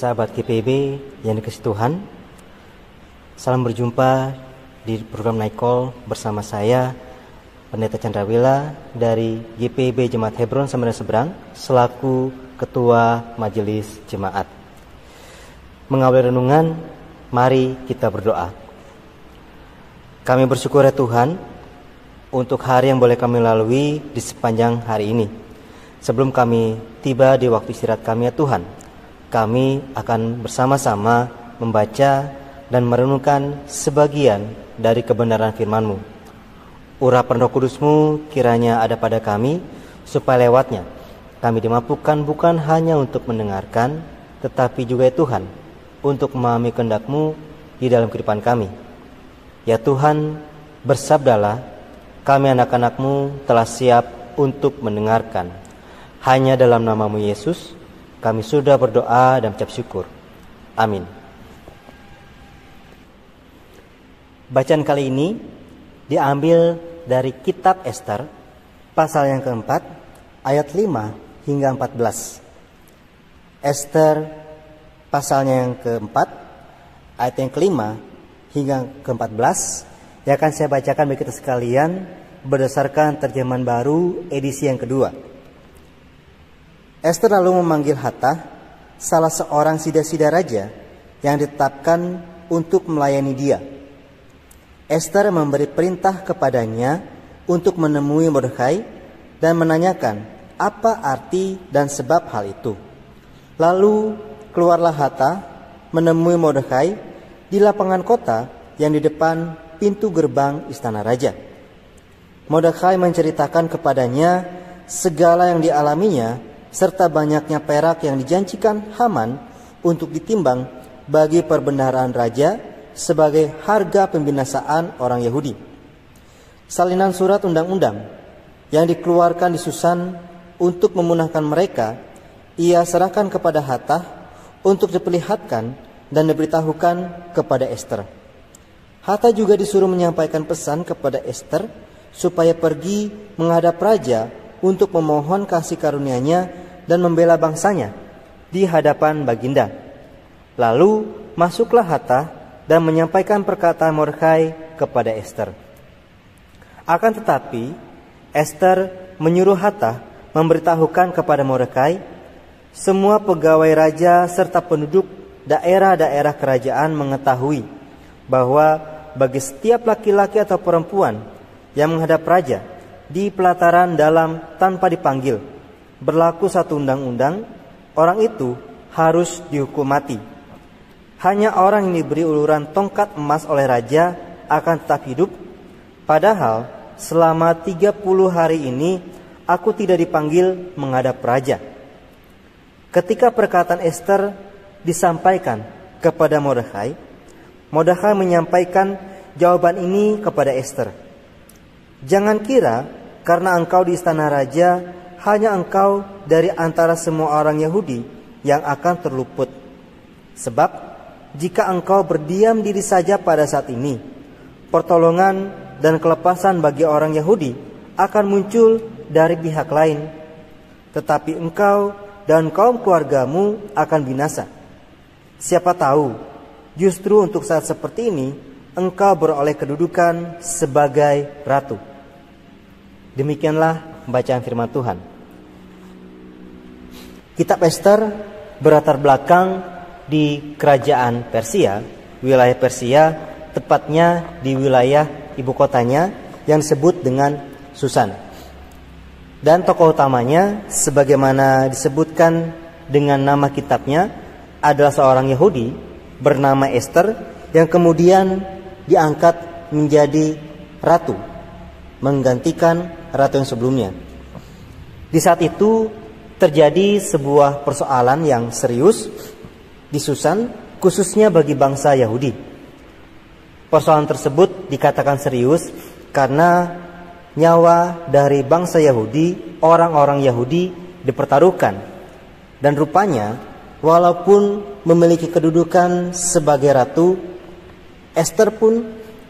Sahabat GPIB yang dikasihi Tuhan, salam berjumpa di program Night Call bersama saya, Pendeta Chandrawila dari GPIB Jemaat Hebron Samarinda Seberang, selaku Ketua Majelis Jemaat. Mengawali renungan, mari kita berdoa. Kami bersyukur ya Tuhan untuk hari yang boleh kami lalui di sepanjang hari ini. Sebelum kami tiba di waktu istirahat kami ya Tuhan, kami akan bersama-sama membaca dan merenungkan sebagian dari kebenaran firman-Mu. Urapan Roh Kudus-Mu kiranya ada pada kami, supaya lewatnya kami dimampukan bukan hanya untuk mendengarkan, tetapi juga ya Tuhan, untuk memahami kehendak-Mu di dalam kehidupan kami. Ya Tuhan, bersabdalah, kami anak-anak-Mu telah siap untuk mendengarkan. Hanya dalam nama-Mu Yesus, kami sudah berdoa dan mengucap syukur. Amin. Bacaan kali ini diambil dari kitab Ester, pasal yang keempat, ayat 5 hingga 14. Ester, pasalnya yang keempat, ayat yang kelima hingga ke-14, yang akan saya bacakan bagi kita sekalian berdasarkan terjemahan baru edisi yang kedua. Ester lalu memanggil Hathach, salah seorang sida-sida raja yang ditetapkan untuk melayani dia. Ester memberi perintah kepadanya untuk menemui Mordekai dan menanyakan apa arti dan sebab hal itu. Lalu keluarlah Hathach menemui Mordekai di lapangan kota yang di depan pintu gerbang istana raja. Mordekai menceritakan kepadanya segala yang dialaminya serta banyaknya perak yang dijanjikan Haman untuk ditimbang bagi perbendaharaan raja sebagai harga pembinasaan orang Yahudi. Salinan surat undang-undang yang dikeluarkan di Susan untuk memunahkan mereka, ia serahkan kepada Hathach untuk diperlihatkan dan diberitahukan kepada Ester. Hathach juga disuruh menyampaikan pesan kepada Ester supaya pergi menghadap raja untuk memohon kasih karunia-Nya dan membela bangsanya di hadapan baginda. Lalu masuklah Hathach dan menyampaikan perkataan Mordekai kepada Ester. Akan tetapi Ester menyuruh Hathach memberitahukan kepada Mordekai, semua pegawai raja serta penduduk daerah-daerah kerajaan mengetahui bahwa bagi setiap laki-laki atau perempuan yang menghadap raja di pelataran dalam tanpa dipanggil, berlaku satu undang-undang, orang itu harus dihukum mati. Hanya orang yang diberi uluran tongkat emas oleh raja akan tetap hidup. Padahal selama 30 hari ini aku tidak dipanggil menghadap raja. Ketika perkataan Ester disampaikan kepada Mordekai, Mordekai menyampaikan jawaban ini kepada Ester. Jangan kira karena engkau di istana raja, hanya engkau dari antara semua orang Yahudi yang akan terluput. Sebab jika engkau berdiam diri saja pada saat ini, pertolongan dan kelepasan bagi orang Yahudi akan muncul dari pihak lain. Tetapi engkau dan kaum keluargamu akan binasa. Siapa tahu, justru untuk saat seperti ini, engkau beroleh kedudukan sebagai ratu. Demikianlah bacaan firman Tuhan. Kitab Ester berlatar belakang di kerajaan Persia, wilayah Persia, tepatnya di wilayah ibu kotanya yang disebut dengan Susan. Dan tokoh utamanya, sebagaimana disebutkan dengan nama kitabnya, adalah seorang Yahudi bernama Ester yang kemudian diangkat menjadi ratu, menggantikan ratu yang sebelumnya. Di saat itu terjadi sebuah persoalan yang serius di Susan, khususnya bagi bangsa Yahudi. Persoalan tersebut dikatakan serius karena nyawa dari bangsa Yahudi, orang-orang Yahudi dipertaruhkan. Dan rupanya walaupun memiliki kedudukan sebagai ratu, Ester pun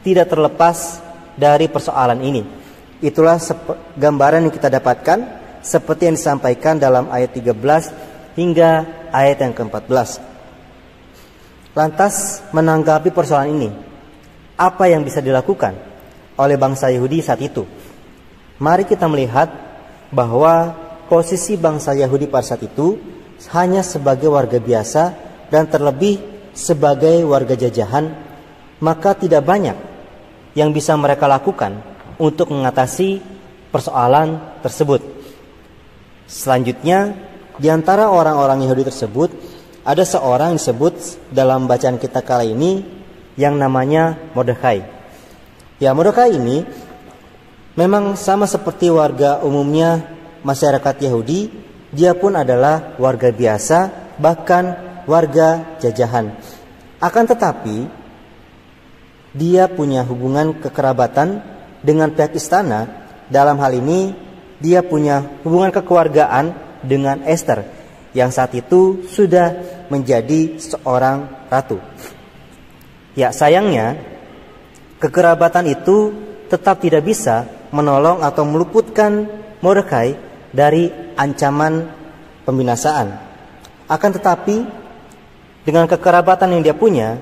tidak terlepas dari persoalan ini. Itulah gambaran yang kita dapatkan seperti yang disampaikan dalam ayat 13 hingga ayat yang ke-14. Lantas menanggapi persoalan ini, apa yang bisa dilakukan oleh bangsa Yahudi saat itu? Mari kita melihat bahwa posisi bangsa Yahudi pada saat itu hanya sebagai warga biasa dan terlebih sebagai warga jajahan, maka tidak banyak yang bisa mereka lakukan untuk mengatasi persoalan tersebut. Selanjutnya, di antara orang-orang Yahudi tersebut ada seorang disebut dalam bacaan kita kali ini yang namanya Mordekai. Ya, Mordekai ini memang sama seperti warga umumnya masyarakat Yahudi, dia pun adalah warga biasa, bahkan warga jajahan. Akan tetapi, dia punya hubungan kekerabatan dengan pihak istana. Dalam hal ini, dia punya hubungan kekeluargaan dengan Ester, yang saat itu sudah menjadi seorang ratu. Ya, sayangnya, kekerabatan itu tetap tidak bisa menolong atau meluputkan Mordekai dari ancaman pembinasaan. Akan tetapi, dengan kekerabatan yang dia punya,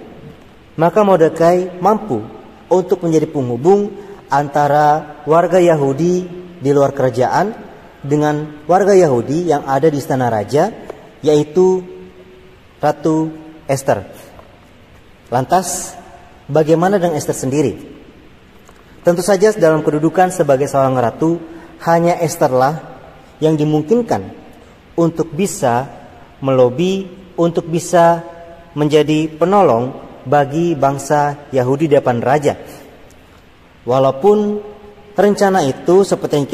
maka Mordekai mampu untuk menjadi penghubung antara warga Yahudi di luar kerajaan dengan warga Yahudi yang ada di istana raja, yaitu Ratu Ester. Lantas, bagaimana dengan Ester sendiri? Tentu saja dalam kedudukan sebagai seorang ratu, hanya Esterlah yang dimungkinkan untuk bisa melobi, untuk bisa menjadi penolong bagi bangsa Yahudi di depan raja. Walaupun rencana itu seperti yang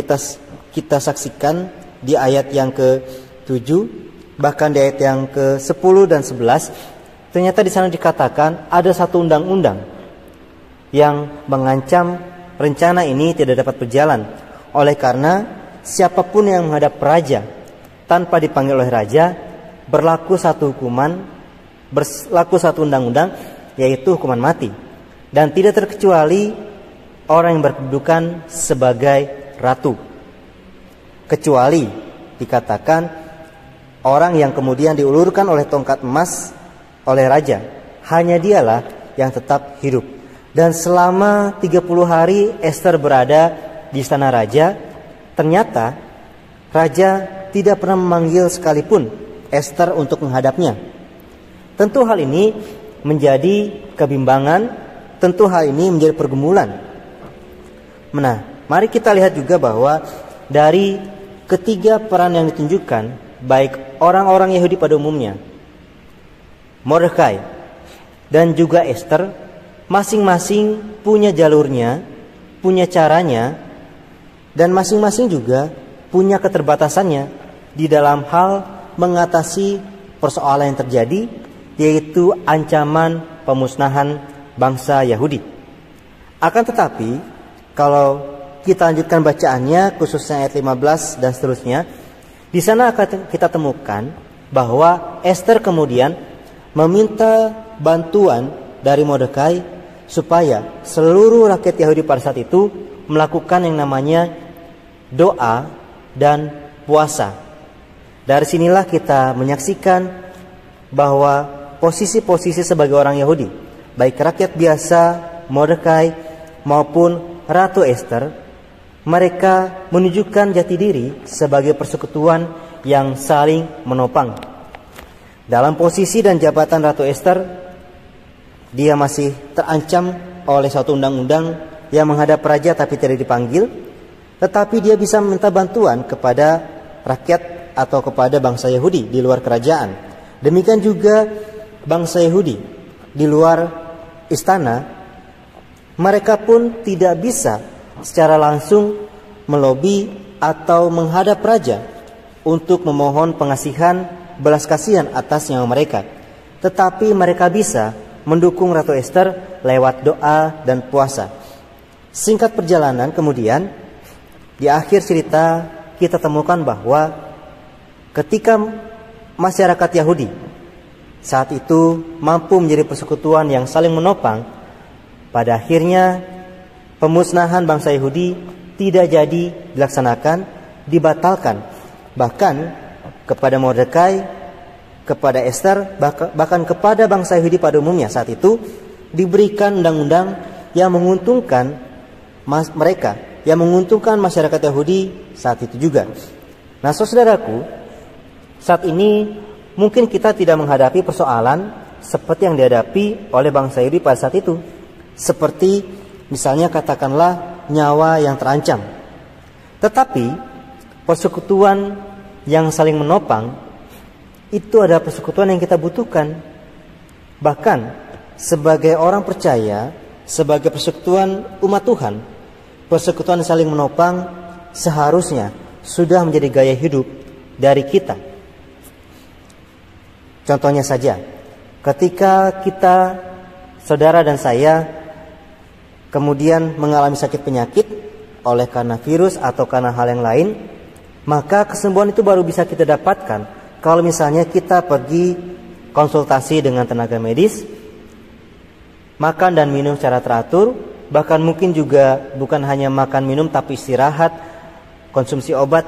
kita saksikan di ayat yang ke-7, bahkan di ayat yang ke-10 dan 11, ternyata di sana dikatakan ada satu undang-undang yang mengancam rencana ini tidak dapat berjalan. Oleh karena siapapun yang menghadap raja tanpa dipanggil oleh raja, berlaku satu undang-undang, yaitu hukuman mati. Dan tidak terkecuali orang yang berkedudukan sebagai ratu. Kecuali dikatakan orang yang kemudian diulurkan oleh tongkat emas oleh raja, hanya dialah yang tetap hidup. Dan selama 30 hari Ester berada di istana raja, ternyata raja tidak pernah memanggil sekalipun Ester untuk menghadapnya. Tentu hal ini menjadi kebimbangan, tentu hal ini menjadi pergumulan. Nah, mari kita lihat juga bahwa dari ketiga peran yang ditunjukkan, baik orang-orang Yahudi pada umumnya, Mordekai, dan juga Ester, masing-masing punya jalurnya, punya caranya, dan masing-masing juga punya keterbatasannya di dalam hal mengatasi persoalan yang terjadi, yaitu ancaman pemusnahan bangsa Yahudi. Akan tetapi, kalau kita lanjutkan bacaannya, khususnya ayat 15 dan seterusnya, di sana akan kita temukan bahwa Ester kemudian meminta bantuan dari Mordekai supaya seluruh rakyat Yahudi pada saat itu melakukan yang namanya doa dan puasa. Dari sinilah kita menyaksikan bahwa posisi-posisi sebagai orang Yahudi, baik rakyat biasa, Mordekai, maupun Ratu Ester, mereka menunjukkan jati diri sebagai persekutuan yang saling menopang. Dalam posisi dan jabatan Ratu Ester, dia masih terancam oleh suatu undang-undang yang menghadap raja tapi tidak dipanggil, tetapi dia bisa meminta bantuan kepada rakyat atau kepada bangsa Yahudi di luar kerajaan. Demikian juga bangsa Yahudi di luar istana, mereka pun tidak bisa secara langsung melobi atau menghadap raja untuk memohon pengasihan, belas kasihan atas nyawa mereka. Tetapi mereka bisa mendukung Ratu Ester lewat doa dan puasa. Singkat perjalanan kemudian, di akhir cerita kita temukan bahwa ketika masyarakat Yahudi saat itu mampu menjadi persekutuan yang saling menopang, pada akhirnya pemusnahan bangsa Yahudi tidak jadi dilaksanakan, dibatalkan. Bahkan kepada Mordekai kepada Ester, bahkan kepada bangsa Yahudi pada umumnya saat itu, diberikan undang-undang yang menguntungkan mereka, yang menguntungkan masyarakat Yahudi saat itu juga. Nah, saudaraku, saat ini mungkin kita tidak menghadapi persoalan seperti yang dihadapi oleh bangsa Yahudi pada saat itu. Seperti misalnya katakanlah nyawa yang terancam. Tetapi persekutuan yang saling menopang itu adalah persekutuan yang kita butuhkan. Bahkan sebagai orang percaya, sebagai persekutuan umat Tuhan, persekutuan saling menopang seharusnya sudah menjadi gaya hidup dari kita. Contohnya saja, ketika kita, saudara dan saya, kemudian mengalami sakit penyakit oleh karena virus atau karena hal yang lain, maka kesembuhan itu baru bisa kita dapatkan kalau misalnya kita pergi konsultasi dengan tenaga medis, makan dan minum secara teratur, bahkan mungkin juga bukan hanya makan minum tapi istirahat, konsumsi obat,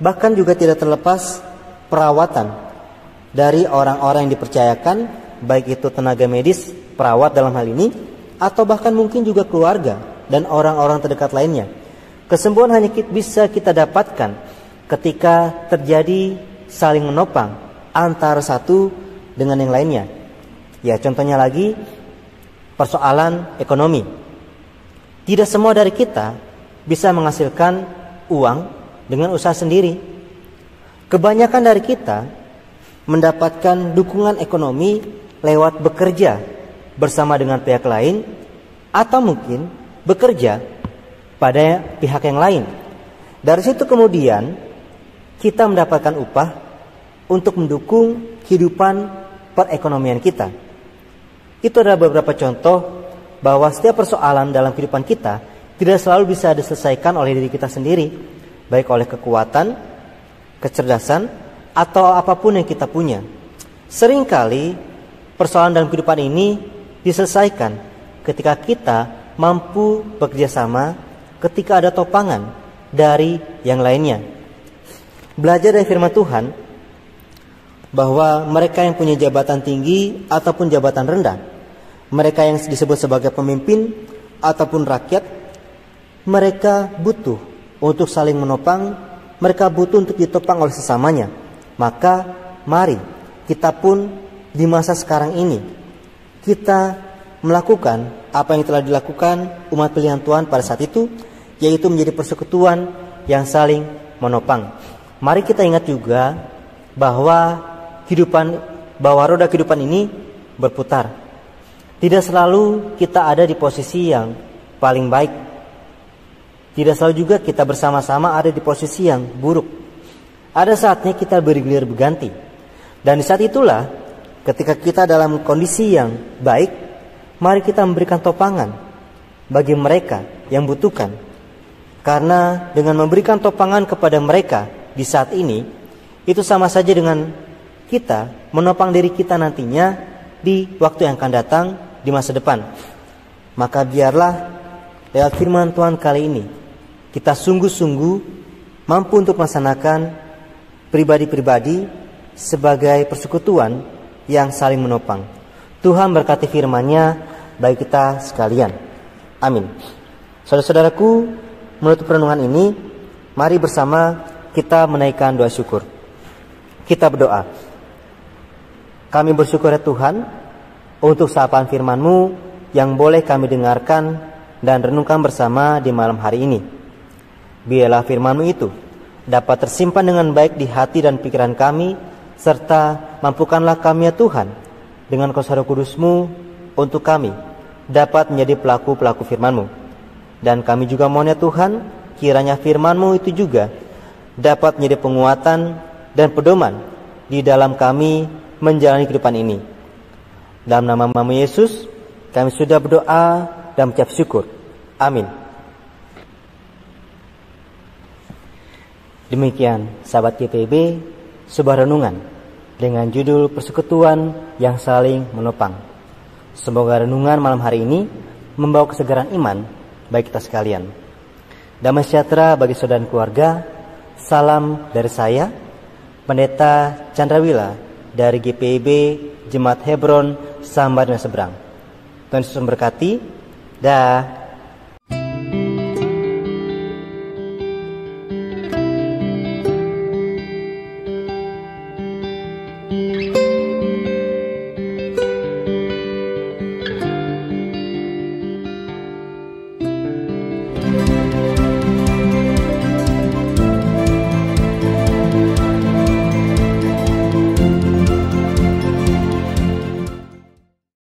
bahkan juga tidak terlepas perawatan dari orang-orang yang dipercayakan, baik itu tenaga medis, perawat dalam hal ini, atau bahkan mungkin juga keluarga dan orang-orang terdekat lainnya. Kesembuhan hanya bisa kita dapatkan ketika terjadi saling menopang antara satu dengan yang lainnya. Ya, contohnya lagi persoalan ekonomi. Tidak semua dari kita bisa menghasilkan uang dengan usaha sendiri. Kebanyakan dari kita mendapatkan dukungan ekonomi lewat bekerja bersama dengan pihak lain, atau mungkin bekerja pada pihak yang lain. Dari situ kemudian kita mendapatkan upah untuk mendukung kehidupan perekonomian kita. Itu adalah beberapa contoh bahwa setiap persoalan dalam kehidupan kita tidak selalu bisa diselesaikan oleh diri kita sendiri, baik oleh kekuatan, kecerdasan, atau apapun yang kita punya. Seringkali persoalan dalam kehidupan ini diselesaikan ketika kita mampu bekerja sama, ketika ada topangan dari yang lainnya. Belajar dari firman Tuhan bahwa mereka yang punya jabatan tinggi ataupun jabatan rendah, mereka yang disebut sebagai pemimpin ataupun rakyat, mereka butuh untuk saling menopang, mereka butuh untuk ditopang oleh sesamanya. Maka mari kita pun di masa sekarang ini kita melakukan apa yang telah dilakukan umat pilihan Tuhan pada saat itu, yaitu menjadi persekutuan yang saling menopang. Mari kita ingat juga bahwa roda kehidupan ini berputar. Tidak selalu kita ada di posisi yang paling baik. Tidak selalu juga kita bersama-sama ada di posisi yang buruk. Ada saatnya kita bergilir berganti. Dan di saat itulah, ketika kita dalam kondisi yang baik, mari kita memberikan topangan bagi mereka yang butuhkan. Karena dengan memberikan topangan kepada mereka di saat ini, itu sama saja dengan kita menopang diri kita nantinya di waktu yang akan datang di masa depan. Maka biarlah lewat firman Tuhan kali ini kita sungguh-sungguh mampu untuk melaksanakan pribadi-pribadi sebagai persekutuan yang saling menopang. Tuhan berkati firman-Nya bagi kita sekalian. Amin. Saudara-saudaraku, menutup renungan ini, mari bersama kita menaikkan doa syukur. Kita berdoa. Kami bersyukur ya Tuhan untuk sapaan firman-Mu yang boleh kami dengarkan dan renungkan bersama di malam hari ini. Biarlah firman-Mu itu dapat tersimpan dengan baik di hati dan pikiran kami, serta mampukanlah kami ya Tuhan dengan kuasa Roh Kudus-Mu untuk kami dapat menjadi pelaku-pelaku firman-Mu. Dan kami juga mohon ya Tuhan, kiranya firman-Mu itu juga dapat menjadi penguatan dan pedoman di dalam kami menjalani kehidupan ini. Dalam nama Yesus kami sudah berdoa dan mengucap syukur. Amin. Demikian sahabat GPIB, sebuah renungan dengan judul persekutuan yang saling menopang. Semoga renungan malam hari ini membawa kesegaran iman bagi kita sekalian. Damai sejahtera bagi saudara dan keluarga. Salam dari saya, Pendeta Chandrawila dari GPIB Jemaat Hebron Sambar dan Seberang. Tuhan Yesus memberkati. Dah.